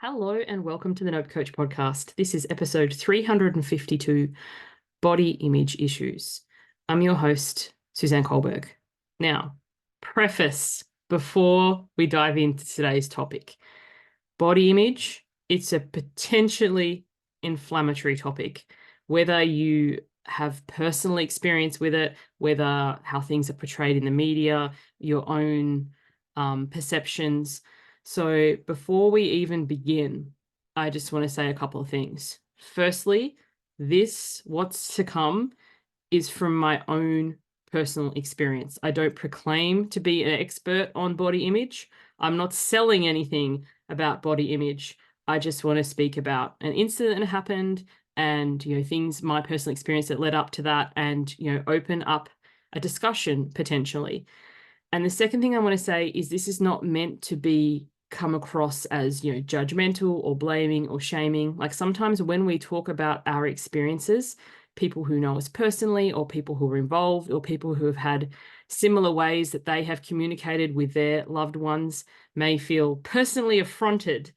Hello and welcome to the Nope Coach podcast. This is episode 352, Body Image Issues. I'm your host, Suzanne Kohlberg. Now, preface before we dive into today's topic. Body image, it's a potentially inflammatory topic. Whether you have personal experience with it, whether how things are portrayed in the media, your own perceptions. So before we even begin, I just want to say a couple of things. Firstly, what's to come, is from my own personal experience. I don't proclaim to be an expert on body image. I'm not selling anything about body image. I just want to speak about an incident that happened and, things, my personal experience that led up to that, and, open up a discussion potentially. And the second thing I want to say is this is not meant to be come across as, judgmental or blaming or shaming. Like sometimes when we talk about our experiences, people who know us personally or people who are involved or people who have had similar ways that they have communicated with their loved ones may feel personally affronted,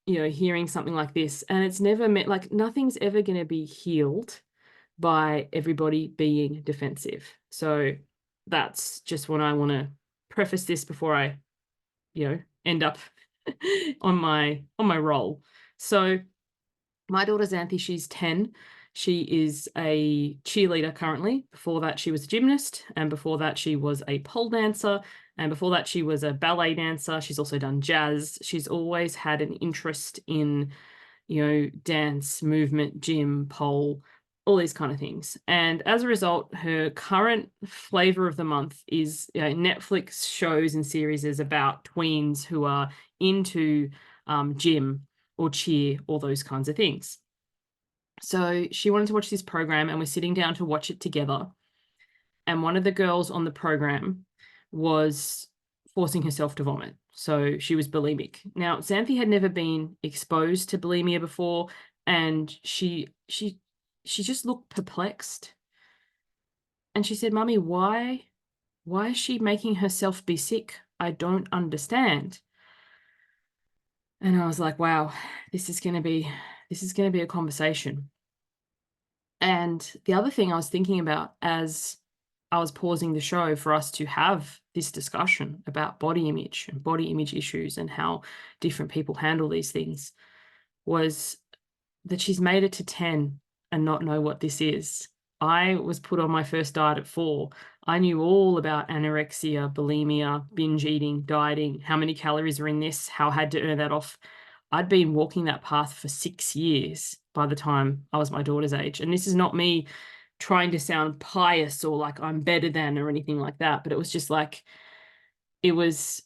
hearing something like this. And it's never meant, like nothing's ever going to be healed by everybody being defensive. So that's just what I want to preface this before I, end up on my roll. So my daughter Xanthi, she's 10. She is a cheerleader currently. Before that, she was a gymnast. And before that, she was a pole dancer. And before that, she was a ballet dancer. She's also done jazz. She's always had an interest in, dance, movement, gym, pole, all these kind of things. And as a result, her current flavor of the month is Netflix shows and series is about tweens who are into gym or cheer, all those kinds of things. So she wanted to watch this program and we're sitting down to watch it together. And one of the girls on the program was forcing herself to vomit. So she was bulimic. Now, Xanthi had never been exposed to bulimia before, and she just looked perplexed. And she said, "Mummy, why is she making herself be sick? I don't understand." And I was like, wow, this is going to be a conversation. And the other thing I was thinking about as I was pausing the show for us to have this discussion about body image and body image issues and how different people handle these things was that she's made it to 10 and not know what this is. I was put on my first diet at 4. I knew all about anorexia, bulimia, binge eating, dieting, how many calories are in this, how I had to earn that off. I'd been walking that path for 6 years by the time I was my daughter's age. And this is not me trying to sound pious or like I'm better than or anything like that, but it was just like, it was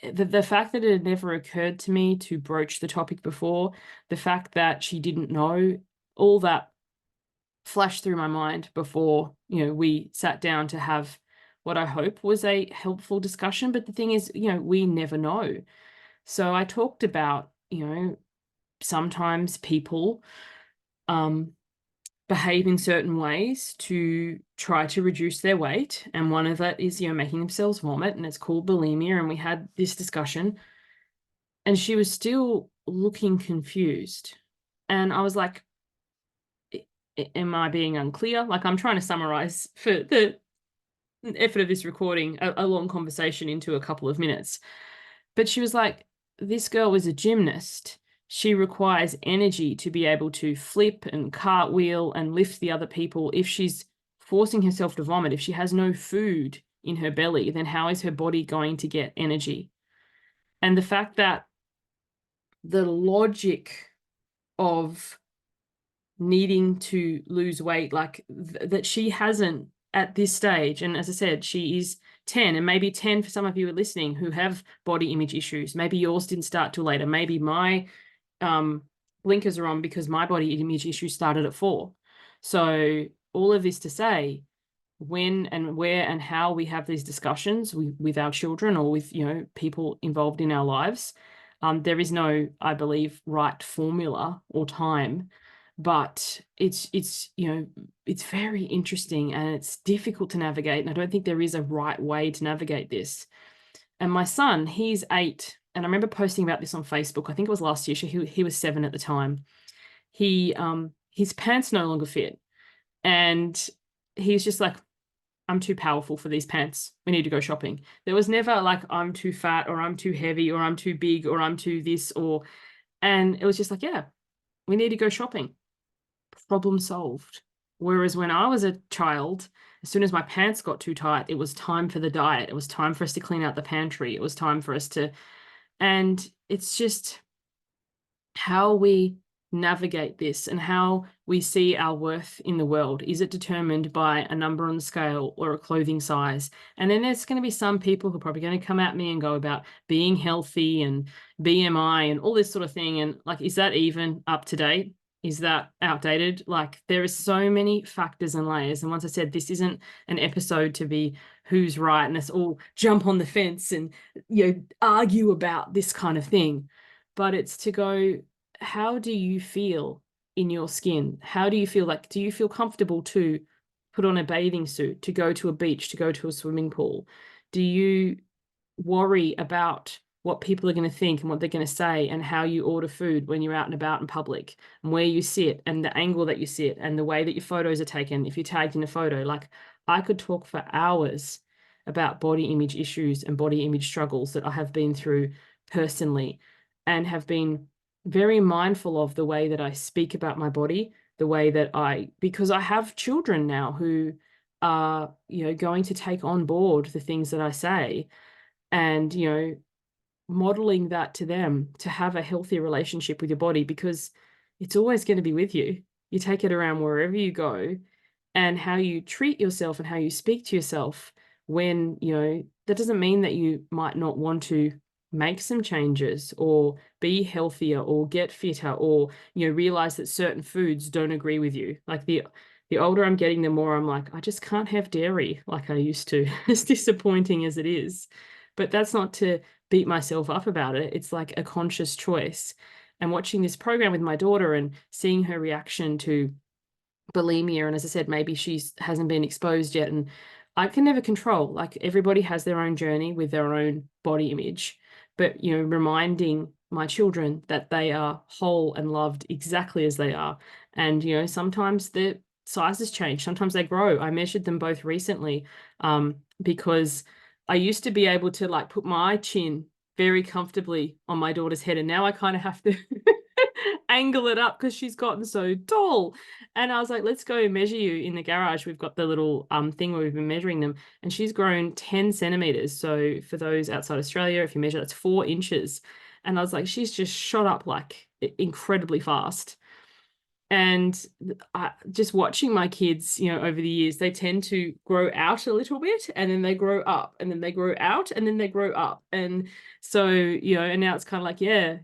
the fact that it had never occurred to me to broach the topic before, the fact that she didn't know, all that flashed through my mind before, we sat down to have what I hope was a helpful discussion. But the thing is, we never know. So I talked about, sometimes people behave in certain ways to try to reduce their weight. And one of that is, making themselves vomit, and it's called bulimia. And we had this discussion and she was still looking confused. And I was like, am I being unclear? Like I'm trying to summarize for the effort of this recording, a long conversation into a couple of minutes. But she was like, this girl is a gymnast. She requires energy to be able to flip and cartwheel and lift the other people. If she's forcing herself to vomit, if she has no food in her belly, then how is her body going to get energy? And the fact that the logic of needing to lose weight, like that she hasn't at this stage, and as I said, she is 10, and maybe 10 for some of you are listening who have body image issues. Maybe yours didn't start till later. Maybe my blinkers are on because my body image issues started at 4. So all of this to say, when and where and how we have these discussions with our children or with people involved in our lives, there is no, I believe, right formula or time, but it's very interesting and it's difficult to navigate, and I don't think there is a right way to navigate this. And my son, he's 8, and I remember posting about this on Facebook. I think it was last year. He was 7 at the time. His pants no longer fit, and he's just like, I'm too powerful for these pants. We need to go shopping. There was never like, I'm too fat, or I'm too heavy, or I'm too big, or I'm too this, and it was just like, yeah, we need to go shopping. Problem solved. Whereas when I was a child, as soon as my pants got too tight, it was time for the diet. It was time for us to clean out the pantry. It was time for us to, and it's just how we navigate this and how we see our worth in the world. Is it determined by a number on the scale or a clothing size? And then there's going to be some people who are probably going to come at me and go about being healthy and BMI and all this sort of thing. And like, is that even up to date? Is that outdated? Like, there are so many factors and layers. And once I said, this isn't an episode to be who's right and us all jump on the fence and, argue about this kind of thing. But it's to go, how do you feel in your skin? How do you feel? Like, do you feel comfortable to put on a bathing suit, to go to a beach, to go to a swimming pool? Do you worry about what people are going to think and what they're going to say, and how you order food when you're out and about in public, and where you sit and the angle that you sit and the way that your photos are taken if you're tagged in a photo? Like, I could talk for hours about body image issues and body image struggles that I have been through personally, and have been very mindful of the way that I speak about my body, the way that because I have children now who are, going to take on board the things that I say, and, modeling that to them, to have a healthy relationship with your body, because it's always going to be with you. You take it around wherever you go, and how you treat yourself and how you speak to yourself when, that doesn't mean that you might not want to make some changes or be healthier or get fitter, or, realize that certain foods don't agree with you. Like, the older I'm getting, the more I'm like, I just can't have dairy like I used to, as disappointing as it is. But that's not to beat myself up about it. It's like a conscious choice. And watching this program with my daughter and seeing her reaction to bulimia, and as I said, maybe she hasn't been exposed yet, and I can never control. Like, everybody has their own journey with their own body image, but reminding my children that they are whole and loved exactly as they are. And sometimes the sizes change, sometimes they grow. I measured them both recently, because I used to be able to like put my chin very comfortably on my daughter's head, and now I kind of have to angle it up because she's gotten so tall. And I was like, let's go measure you in the garage. We've got the little thing where we've been measuring them, and she's grown 10 centimeters. So for those outside Australia, if you measure, that's 4 inches. And I was like, she's just shot up like incredibly fast. And just watching my kids, over the years, they tend to grow out a little bit, and then they grow up, and then they grow out, and then they grow up. And so, and now it's kind of like, yeah,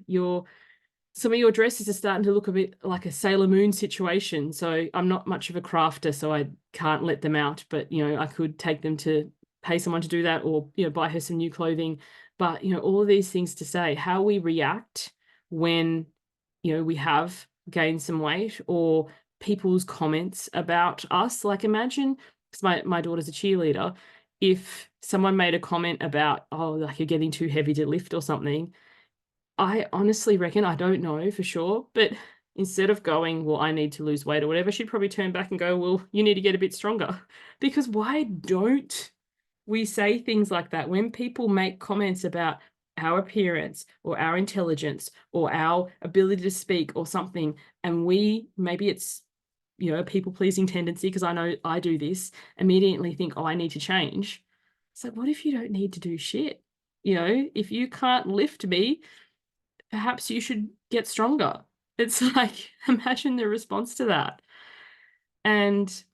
some of your dresses are starting to look a bit like a Sailor Moon situation. So I'm not much of a crafter, so I can't let them out. But, I could take them to pay someone to do that, or, buy her some new clothing. But, all of these things to say, how we react when, we have gained some weight, or people's comments about us. Like, imagine, because my daughter's a cheerleader, if someone made a comment about, oh, like, you're getting too heavy to lift or something. I honestly reckon, I don't know for sure, but instead of going, well, I need to lose weight or whatever, she'd probably turn back and go, well, you need to get a bit stronger. Because why don't we say things like that when people make comments about our appearance or our intelligence or our ability to speak or something, and maybe it's, a people-pleasing tendency, because I know I do this, immediately think, oh, I need to change. It's like, what if you don't need to do shit? If you can't lift me, perhaps you should get stronger. It's like, imagine the response to that. And,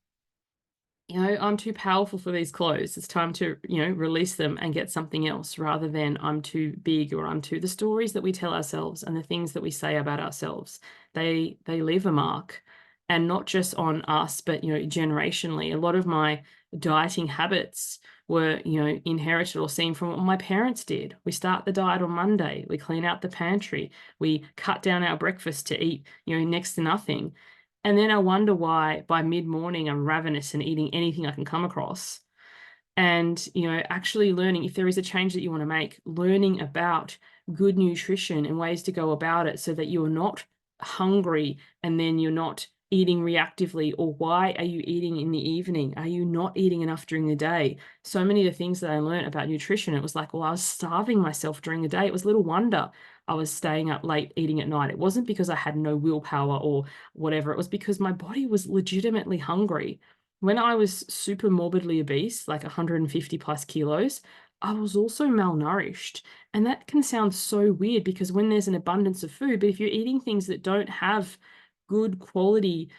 I'm too powerful for these clothes. It's time to, release them and get something else, rather than I'm too big, or the stories that we tell ourselves and the things that we say about ourselves, they leave a mark, and not just on us, but, generationally. A lot of my dieting habits were, inherited or seen from what my parents did. We start the diet on Monday, we clean out the pantry, we cut down our breakfast to eat, next to nothing. And then I wonder why by mid-morning I'm ravenous and eating anything I can come across. And, actually learning, if there is a change that you want to make, learning about good nutrition and ways to go about it so that you're not hungry and then you're not eating reactively? Or why are you eating in the evening? Are you not eating enough during the day? So many of the things that I learned about nutrition, it was like, well, I was starving myself during the day. It was little wonder I was staying up late eating at night. It wasn't because I had no willpower or whatever. It was because my body was legitimately hungry. When I was super morbidly obese, like 150 plus kilos, I was also malnourished. And that can sound so weird because when there's an abundance of food, but if you're eating things that don't have good quality,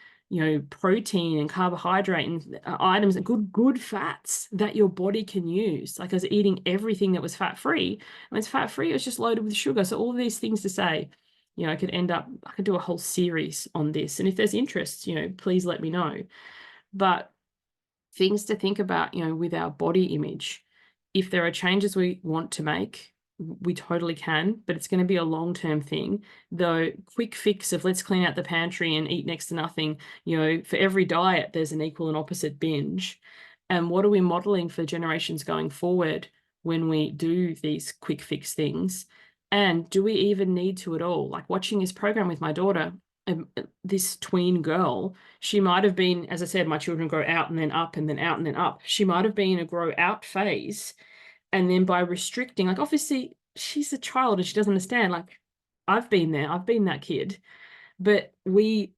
protein and carbohydrate and items and good fats that your body can use, like I was eating everything that was fat-free. When it's fat-free, it was just loaded with sugar. So all of these things to say, I could do a whole series on this. And if there's interest, please let me know. But things to think about, with our body image. If there are changes we want to make, we totally can, but it's going to be a long-term thing. The quick fix of let's clean out the pantry and eat next to nothing, for every diet, there's an equal and opposite binge. And what are we modeling for generations going forward when we do these quick fix things? And do we even need to at all? Like watching this program with my daughter, this tween girl, she might have been, as I said, my children grow out and then up and then out and then up. She might have been in a grow out phase. And then by restricting, like obviously she's a child and she doesn't understand. Like I've been there, I've been that kid. But we,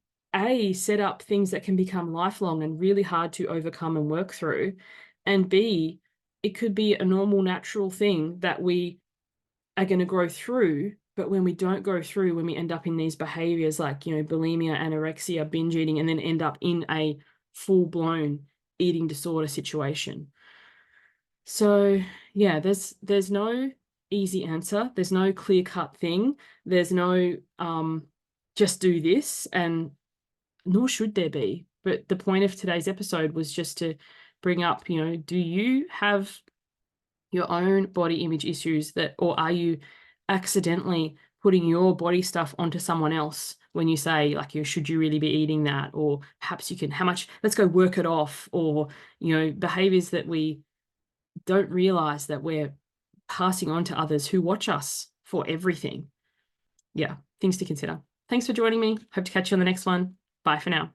set up things that can become lifelong and really hard to overcome and work through. And B, it could be a normal, natural thing that we are going to grow through. But when we don't go through, when we end up in these behaviors like, bulimia, anorexia, binge eating, and then end up in a full-blown eating disorder situation. So yeah, there's no easy answer. There's no clear-cut thing. There's no just do this, and nor should there be. But the point of today's episode was just to bring up, do you have your own body image issues or are you accidentally putting your body stuff onto someone else when you say like, should you really be eating that? Or perhaps you can, how much, let's go work it off, or, behaviors that we don't realize that we're passing on to others who watch us for everything. Yeah, things to consider. Thanks for joining me. Hope to catch you on the next one. Bye for now.